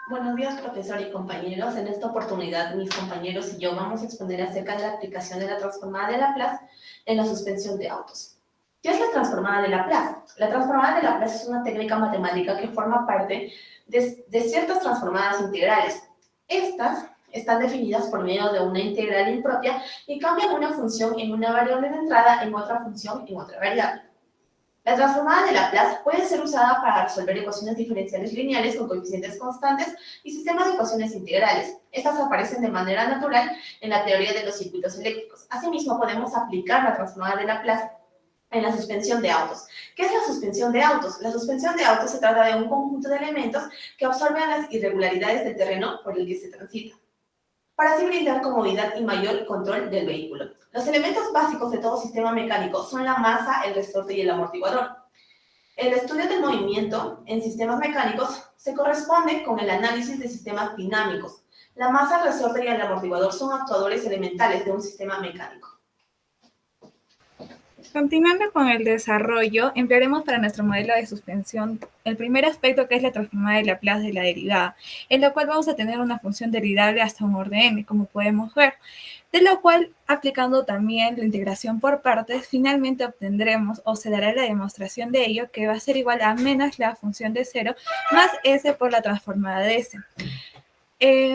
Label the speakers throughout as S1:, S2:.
S1: Buenos días, profesor y compañeros. En esta oportunidad, mis compañeros y yo vamos a exponer acerca de la aplicación de la transformada de Laplace en la suspensión de autos. ¿Qué es la transformada de Laplace? La transformada de Laplace es una técnica matemática que forma parte de ciertas transformadas integrales. Estas están definidas por medio de una integral impropia y cambian una función en una variable de entrada en otra función en otra variable. La transformada de Laplace puede ser usada para resolver ecuaciones diferenciales lineales con coeficientes constantes y sistemas de ecuaciones integrales. Estas aparecen de manera natural en la teoría de los circuitos eléctricos. Asimismo, podemos aplicar la transformada de Laplace en la suspensión de autos. ¿Qué es la suspensión de autos? La suspensión de autos se trata de un conjunto de elementos que absorben las irregularidades del terreno por el que se transita, para así brindar comodidad y mayor control del vehículo. Los elementos básicos de todo sistema mecánico son la masa, el resorte y el amortiguador. El estudio del movimiento en sistemas mecánicos se corresponde con el análisis de sistemas dinámicos. La masa, el resorte y el amortiguador son actuadores elementales de un sistema mecánico.
S2: Continuando con el desarrollo, emplearemos para nuestro modelo de suspensión el primer aspecto, que es la transformada de Laplace de la derivada, en lo cual vamos a tener una función derivable hasta un orden n, como podemos ver, de lo cual, aplicando también la integración por partes, finalmente obtendremos, o se dará la demostración de ello, que va a ser igual a menos la función de 0 más s por la transformada de s.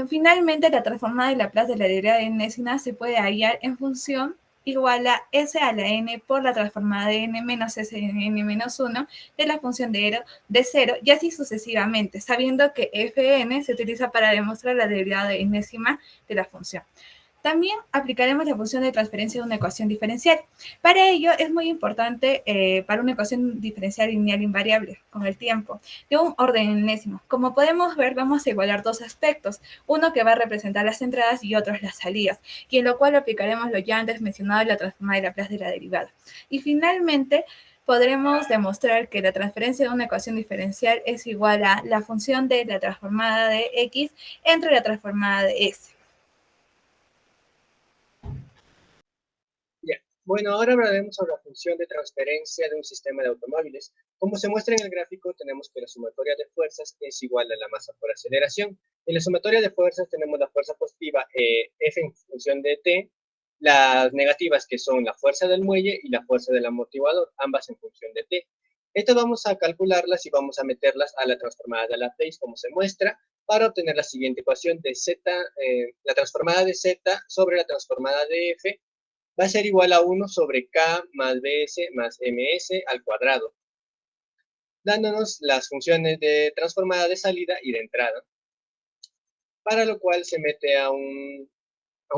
S2: Finalmente, la transformada de Laplace de la derivada de enésima se puede hallar en función igual a s a la n por la transformada de n menos s de n menos 1 de la función de 0 y así sucesivamente, sabiendo que fn se utiliza para demostrar la derivada de enésima de la función. También aplicaremos la función de transferencia de una ecuación diferencial. Para ello es muy importante para una ecuación diferencial lineal invariable con el tiempo de un orden enésimo. Como podemos ver, vamos a igualar dos aspectos, uno que va a representar las entradas y otros las salidas, y en lo cual aplicaremos lo ya antes mencionado, la transformada de Laplace de la derivada. Y finalmente, podremos demostrar que la transferencia de una ecuación diferencial es igual a la función de la transformada de x entre la transformada de s.
S3: Bueno, ahora hablaremos sobre la función de transferencia de un sistema de automóviles. Como se muestra en el gráfico, tenemos que la sumatoria de fuerzas es igual a la masa por aceleración. En la sumatoria de fuerzas tenemos la fuerza positiva F en función de T, las negativas que son la fuerza del muelle y la fuerza del amortiguador, ambas en función de T. Estas vamos a calcularlas y vamos a meterlas a la transformada de Laplace, como se muestra, para obtener la siguiente ecuación de Z, la transformada de Z sobre la transformada de F, va a ser igual a 1 sobre K más BS más MS al cuadrado, dándonos las funciones de transformada de salida y de entrada, para lo cual se mete a un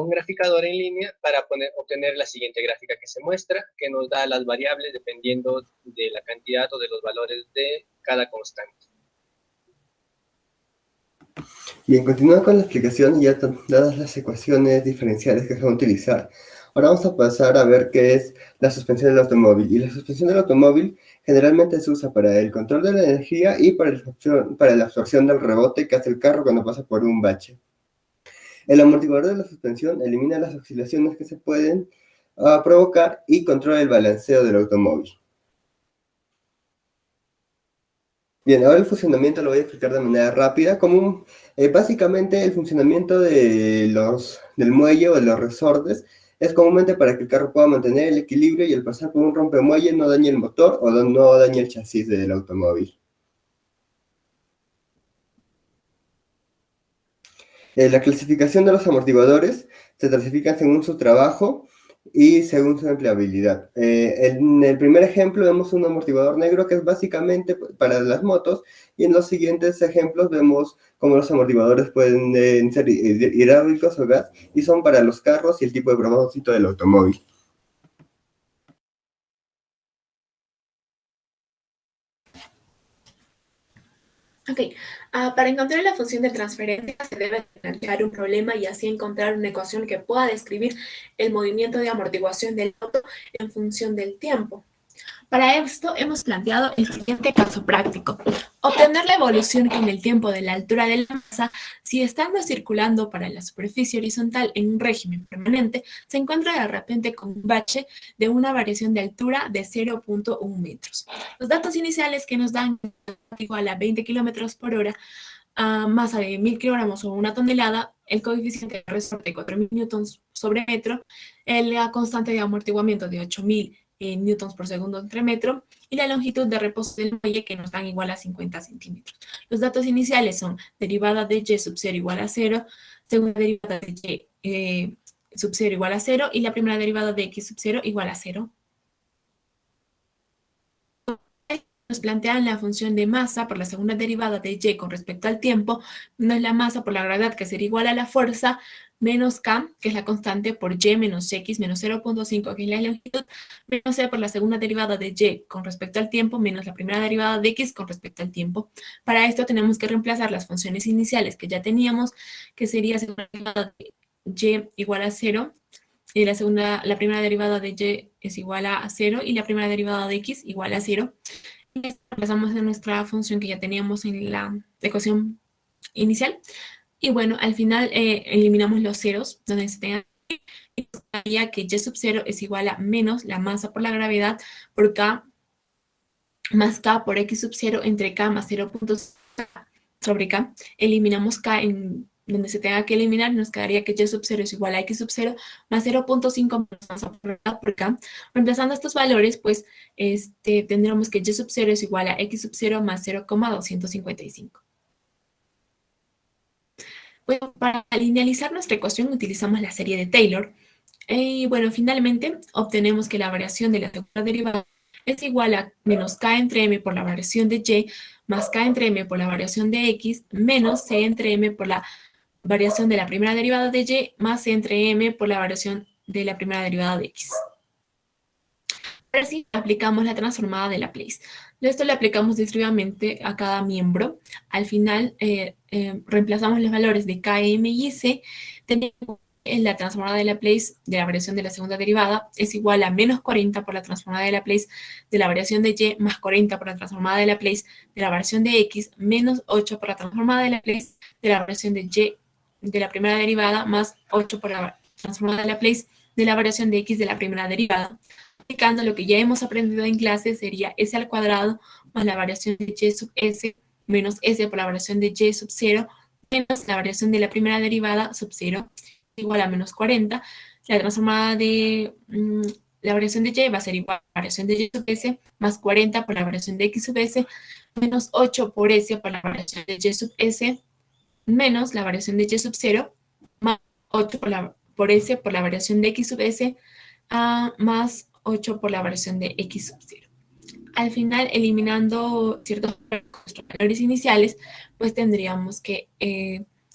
S3: graficador en línea para obtener la siguiente gráfica que se muestra, que nos da las variables dependiendo de la cantidad o de los valores de cada constante.
S4: Bien, continuando con la explicación, ya dadas las ecuaciones diferenciales que se van a utilizar, ahora vamos a pasar a ver qué es la suspensión del automóvil. Y la suspensión del automóvil generalmente se usa para el control de la energía y para la absorción del rebote que hace el carro cuando pasa por un bache. El amortiguador de la suspensión elimina las oscilaciones que se pueden provocar y controla el balanceo del automóvil. Bien, ahora el funcionamiento lo voy a explicar de manera rápida. Básicamente el funcionamiento del muelle o de los resortes es comúnmente para que el carro pueda mantener el equilibrio y al pasar por un rompemuelle no dañe el motor o no dañe el chasis del automóvil. La clasificación de los amortiguadores se clasifica según su trabajo y según su empleabilidad. En el primer ejemplo vemos un amortiguador negro que es básicamente para las motos, y en los siguientes ejemplos vemos cómo los amortiguadores pueden ser hidráulicos o gas, y son para los carros y el tipo de propósito del automóvil.
S5: Ok, para encontrar la función de transferencia se debe plantear un problema y así encontrar una ecuación que pueda describir el movimiento de amortiguación del auto en función del tiempo. Para esto hemos planteado el siguiente caso práctico. Obtener la evolución en el tiempo de la altura de la masa si estando circulando para la superficie horizontal en un régimen permanente se encuentra de repente con un bache de una variación de altura de 0.1 metros. Los datos iniciales que nos dan igual a 20 km por hora masa de 1000 kilogramos o 1 tonelada, el coeficiente de resorte de 4000 newtons sobre metro, la constante de amortiguamiento de 8000 newtons por segundo entre metro y la longitud de reposo del muelle que nos dan igual a 50 centímetros. Los datos iniciales son derivada de y sub 0 igual a 0, segunda derivada de y sub 0 igual a 0 y la primera derivada de x sub 0 igual a 0. Nos plantean la función de masa por la segunda derivada de y con respecto al tiempo, menos la masa por la gravedad, que sería igual a la fuerza, menos k, que es la constante, por y menos x menos 0.5, que es la longitud, menos c por la segunda derivada de y con respecto al tiempo, menos la primera derivada de x con respecto al tiempo. Para esto tenemos que reemplazar las funciones iniciales que ya teníamos, que sería segunda derivada de y igual a 0, y la primera derivada de y es igual a 0, y la primera derivada de x igual a 0. Pasamos de nuestra función que ya teníamos en la ecuación inicial. Y bueno, al final eliminamos los ceros donde se tengan. Y sabía que y sub 0 es igual a menos la masa por la gravedad por k más k por x sub 0 entre k más 0.5 sobre k. Eliminamos k en donde se tenga que eliminar, nos quedaría que y sub 0 es igual a x sub 0 más 0.5 masa por k. Reemplazando estos valores, pues tendremos que y sub 0 es igual a x sub 0 más 0,255. Bueno, para linealizar nuestra ecuación utilizamos la serie de Taylor. Y bueno, finalmente obtenemos que la variación de la segunda derivada es igual a menos k entre m por la variación de y más k entre m por la variación de x menos c entre m por la variación de la primera derivada de y más c entre m por la variación de la primera derivada de x. Ahora sí, aplicamos la transformada de Laplace. Esto lo aplicamos distribuidamente a cada miembro. Al final, reemplazamos los valores de k, m y c. Tenemos en la transformada de Laplace de la variación de la segunda derivada es igual a menos 40 por la transformada de Laplace de la variación de y más 40 por la transformada de Laplace de la variación de x menos 8 por la transformada de Laplace de la variación de y de la primera derivada más 8 por la transformada de Laplace de la variación de x de la primera derivada. Aplicando lo que ya hemos aprendido en clase sería s al cuadrado más la variación de y sub s menos s por la variación de y sub 0 menos la variación de la primera derivada sub 0 igual a menos 40. La transformada de la variación de y va a ser igual a la variación de y sub s más 40 por la variación de x sub s menos 8 por s por la variación de y sub s menos la variación de y sub 0 más 8 por s por la variación de x sub s más 8 por la variación de x sub 0. Al final, eliminando ciertos valores iniciales, pues tendríamos que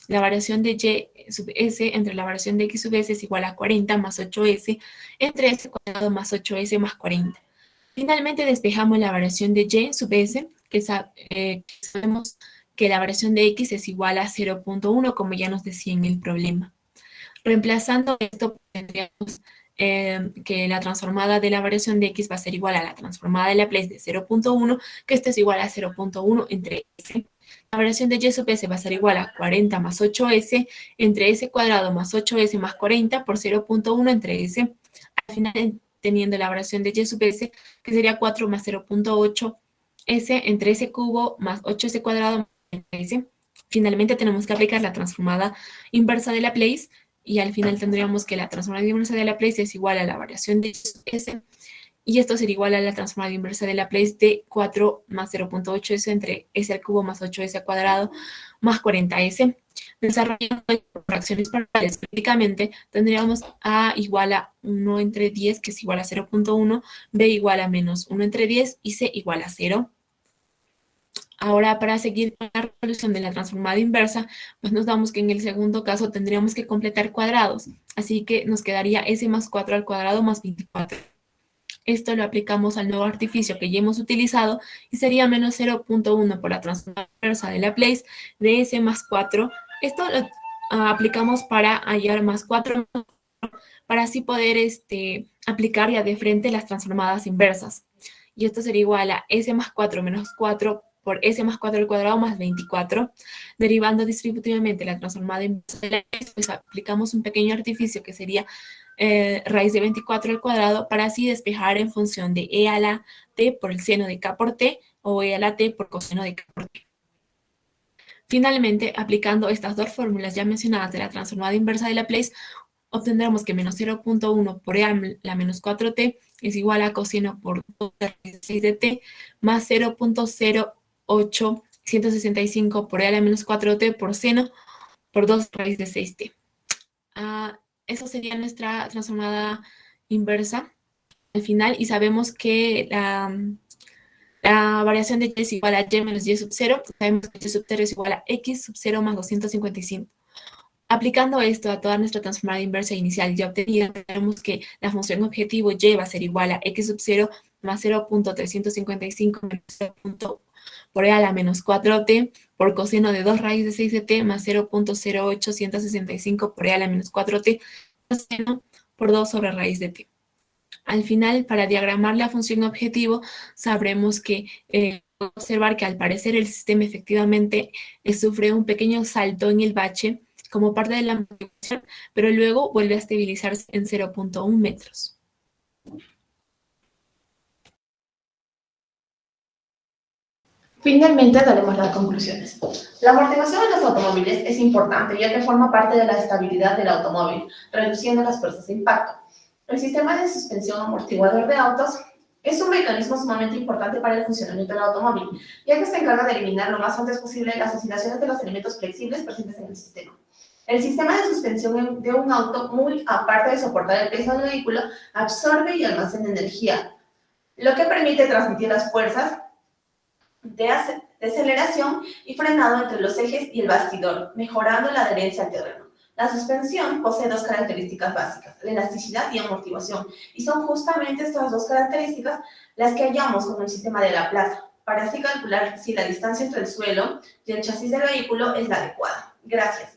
S5: la variación de y sub s entre la variación de x sub s es igual a 40 más 8s entre s cuadrado más 8s más 40. Finalmente, despejamos la variación de y sub s, que sabemos que la variación de x es igual a 0.1, como ya nos decía en el problema. Reemplazando esto, tendríamos que la transformada de la variación de x va a ser igual a la transformada de Laplace de 0.1, que esto es igual a 0.1 entre s. La variación de y sub s va a ser igual a 40 más 8s entre s cuadrado más 8s más 40 por 0.1 entre s. Al final, teniendo la variación de y sub s, que sería 4 más 0.8 s entre s cubo más 8s cuadrado más entre s. Finalmente, tenemos que aplicar la transformada inversa de Laplace, y al final tendríamos que la transformada inversa de Laplace es igual a la variación de s, y esto sería igual a la transformada inversa de Laplace de 4 más 0.8s entre s al cubo más 8s al cuadrado más 40s. Desarrollando fracciones parciales prácticamente, tendríamos a igual a 1 entre 10, que es igual a 0.1, b igual a menos 1 entre 10 y c igual a 0. Ahora, para seguir con la resolución de la transformada inversa, pues nos damos que en el segundo caso tendríamos que completar cuadrados. Así que nos quedaría s más 4 al cuadrado más 24. Esto lo aplicamos al nuevo artificio que ya hemos utilizado y sería menos 0.1 por la transformada inversa de Laplace de s más 4. Esto lo aplicamos para hallar más 4, para así poder aplicar ya de frente las transformadas inversas. Y esto sería igual a s más 4 menos 4 por s más 4 al cuadrado más 24. Derivando distributivamente la transformada inversa de Laplace, pues aplicamos un pequeño artificio que sería raíz de 24 al cuadrado para así despejar en función de e a la t por el seno de k por t o e a la t por coseno de k por t. Finalmente, aplicando estas dos fórmulas ya mencionadas de la transformada inversa de Laplace, obtendremos que menos 0.1 por e a la menos 4t es igual a coseno por 2 raíz de 6 de t más 0.08165 por e a la menos 4t por seno por 2 raíz de 6t. Eso sería nuestra transformada inversa al final, y sabemos que la variación de y es igual a y menos y sub 0, sabemos que y sub 0 es igual a x sub 0 más 255. Aplicando esto a toda nuestra transformada inversa inicial ya obtenida, tenemos que la función objetivo y va a ser igual a x sub 0 más 0.355 menos 0. Por e a la menos 4t por coseno de 2 raíz de 6 de t más 0.08165 por e a la menos 4t coseno por 2 sobre raíz de t. Al final, para diagramar la función objetivo, sabremos que observar que al parecer el sistema efectivamente sufre un pequeño salto en el bache como parte de la amortiguación, pero luego vuelve a estabilizarse en 0.1 metros.
S1: Finalmente, daremos las conclusiones. La amortiguación en los automóviles es importante ya que forma parte de la estabilidad del automóvil, reduciendo las fuerzas de impacto. El sistema de suspensión amortiguador de autos es un mecanismo sumamente importante para el funcionamiento del automóvil, ya que se encarga de eliminar lo más antes posible las oscilaciones de los elementos flexibles presentes en el sistema. El sistema de suspensión de un auto, muy aparte de soportar el peso del vehículo, absorbe y almacena energía, lo que permite transmitir las fuerzas de aceleración y frenado entre los ejes y el bastidor, mejorando la adherencia al terreno. La suspensión posee dos características básicas, la elasticidad y amortiguación, y son justamente estas dos características las que hallamos con el sistema de Laplace, para así calcular si la distancia entre el suelo y el chasis del vehículo es la adecuada. Gracias.